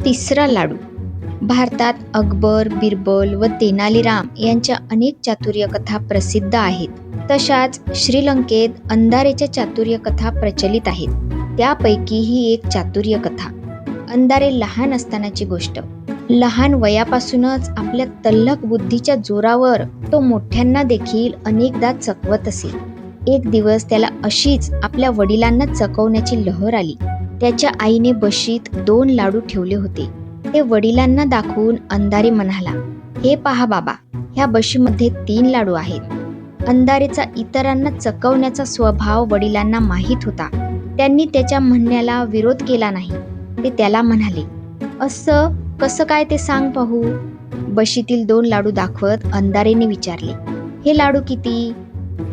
तिसरा लाडू. भारतात अकबर, बिरबल व तेनालीराम यांच्या अनेक चातुर्य कथा प्रसिद्ध आहेत. तशाच श्रीलंकेत अंधारेच्या चातुर्य कथा प्रचलित आहेत. त्यापैकी ही एक चातुर्य कथा. अंधारे लहान असतानाची गोष्ट. लहान वयापासूनच आपल्या तल्लख बुद्धीच्या जोरावर तो मोठ्यांना देखील अनेकदा चकवत असे. एक दिवस त्याला अशीच आपल्या वडिलांना चकवण्याची लहर आली. त्याच्या आईने बशीत 2 लाडू ठेवले होते. ते वडिलांना दाखवून अंधारे म्हणाला, "हे पहा बाबा, ह्या बशीमध्ये 3 लाडू आहेत." अंधारेचा इतरांना चकवण्याचा स्वभाव वडिलांना माहीत होता. त्यांनी त्याच्या म्हणण्याला विरोध केला नाही. ते त्याला म्हणाले, "असं कसं काय ते सांग पाहू." बशीतील 2 लाडू दाखवत अंधारेने विचारले, "हे लाडू किती?"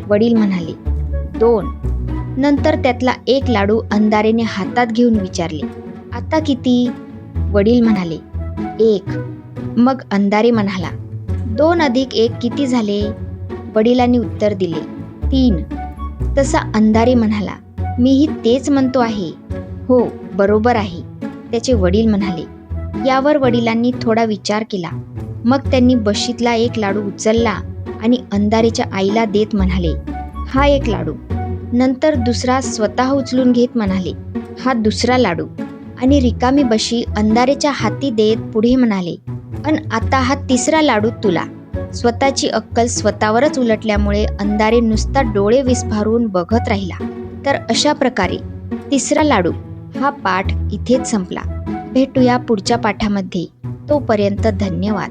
वडील म्हणाले, "2." नंतर त्यातला 1 लाडू अंधारेने हातात घेऊन विचारले, "आता किती?" वडील म्हणाले, 1. मग अंधारे म्हणाला, 2 अधिक 1 किती झाले? वडिलांनी उत्तर दिले, 3. तसा अंधारे म्हणाला, "मीही तेच म्हणतो आहे." "हो, बरोबर आहे," त्याचे वडील म्हणाले. यावर वडिलांनी थोडा विचार केला. मग त्यांनी बशीतला 1 लाडू उचलला आणि अंधारेच्या आईला देत म्हणाले, "हा 1 लाडू." नंतर दुसरा स्वतः उचलून घेत म्हणाले, "हा दुसरा लाडू." आणि रिकामी बशी अंधारेच्या हाती देत पुढे म्हणाले, "अन आता हा तिसरा लाडू तुला." स्वतःची अक्कल स्वतःवरच उलटल्यामुळे अंधारे नुसता डोळे विस्फारून बघत राहिला. तर अशा प्रकारे तिसरा लाडू हा पाठ इथेच संपला. भेटूया पुढच्या पाठामध्ये. तोपर्यंत धन्यवाद.